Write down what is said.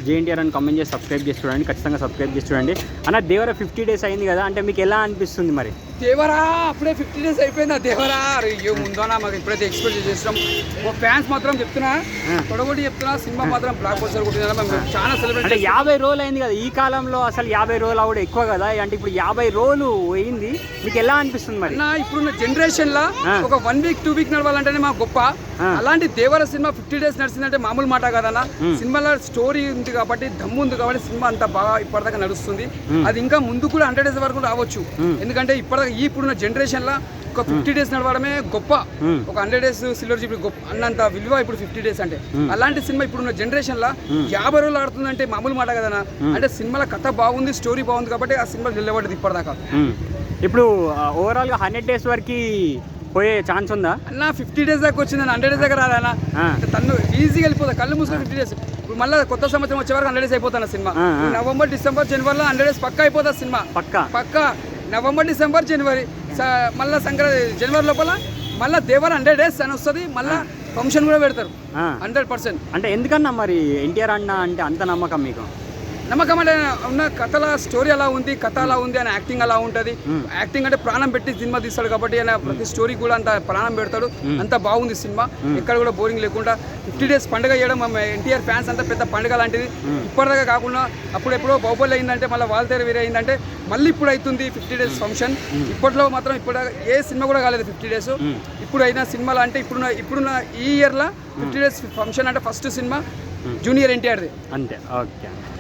JNTR అని comment చేసి subscribe చేసి చూడండి, ఖచ్చితంగా సబ్స్క్రైబ్ చేసి చూడండి. అన్న దేవరా 50 days అయింది కదా, అంటే మీకు ఎలా అనిపిస్తుంది మరి? దేవరా అప్పుడే 50 days అయిపోయిందా? దేవరా అయ్యో ముందోనా మాకు ఇప్పుడైతే ఎక్స్పెక్ట్ చేస్తున్నాం. ఓ ఫ్యాన్స్ మాత్రం చెప్తున్నా, తొడగొట్టి చెప్తున్నా, సినిమా మాత్రం బ్లాక్ బస్టర్ కొట్టిందా మేము చాలా సెలబ్రేట్. అంటే 50 రోజులు అయింది కదా, ఈ కాలంలో అసలు 50 రోజులు కూడా ఎక్కువ కదా, అంటే ఇప్పుడు 50 రోజులు అయింది, మీకు ఎలా అనిపిస్తుంది మరి? ఇప్పుడున్న జనరేషన్ లా ఒక 1 week 2 week నడవాలంటేనే మాకు గొప్ప. అలాంటి దేవర సినిమా 50 days నడిచిందంటే మామూలు మాట కదన్నా. సినిమాలో స్టోరీ ఉంది కాబట్టి, దమ్ము ఉంది కాబట్టి సినిమా అంతా బాగా ఇప్పటిదాకా నడుస్తుంది. అది ఇంకా ముందు కూడా 100 days వరకు రావచ్చు. ఎందుకంటే ఇప్పుడున్న జనరేషన్ లా ఒక 50 days నడవడమే గొప్ప. ఒక 100 days సిల్వర్ జూబ్లీ గొప్ప అన్నంత విలువ ఇప్పుడు 50 days అంటే. అలాంటి సినిమా ఇప్పుడున్న జనరేషన్ లా 50 రోజులు ఆడుతుందంటే మామూలు మాట కదనా. అంటే సినిమాల కథ బాగుంది, స్టోరీ బాగుంది కాబట్టి ఆ సినిమా నిలబడింది ఇప్పటిదాకా. ఇప్పుడు ఓవరాల్ గా 100 days వరకు పోయే ఛాన్స్ ఉందా అన్న? 50 days దాకా వచ్చింది, 100 days దాకా రాదన్నా. తను ఈజీగా వెళ్ళిపోతా, కళ్ళు మూసుకొని 50 days. ఇప్పుడు మళ్ళీ కొత్త సంవత్సరం వచ్చే వరకు 100 days అయిపోతాను సినిమా. నవంబర్ డిసెంబర్ జనవరిలో 100 days పక్కా అయిపోతుంది సినిమా. పక్కా నవంబర్ డిసెంబర్ జనవరి మళ్ళీ సంక్రాంతి జనవరి లోపల మళ్ళీ దేవర 100 days అని వస్తుంది. మళ్ళీ ఫంక్షన్ కూడా పెడతారు 100%. అంటే ఎందుకన్నా మరి ఎన్టీఆర్ అన్న అంటే అంత నమ్మకం మీకు? నమ్మకం అంటే ఉన్న కథల స్టోరీ అలా ఉంది, కథ అలా ఉంది, ఆయన యాక్టింగ్ అలా ఉంటుంది. యాక్టింగ్ అంటే ప్రాణం పెట్టి సినిమా తీస్తాడు కాబట్టి ఆయన ప్రతి స్టోరీ కూడా అంత ప్రాణం పెడతాడు. అంత బాగుంది సినిమా, ఎక్కడ కూడా బోరింగ్ లేకుండా 50 days పండుగ చేయడం ఎన్టీఆర్ ఫ్యాన్స్ అంతా పెద్ద పండుగ లాంటిది. ఇప్పటిదాకా కాకుండా అప్పుడెప్పుడో బాహుబలి అయిందంటే, మళ్ళీ వాల్తేరు వేరే అయిందంటే, మళ్ళీ ఇప్పుడు అవుతుంది 50 days ఫంక్షన్. ఇప్పట్లో మాత్రం ఇప్పుడు ఏ సినిమా కూడా కాలేదు 50 days. ఇప్పుడు అయిన సినిమాలు అంటే ఇప్పుడున్న ఈ ఇయర్లో 50 days ఫంక్షన్ అంటే ఫస్ట్ సినిమా జూనియర్ ఎన్టీఆర్ది అంతే. ఓకే.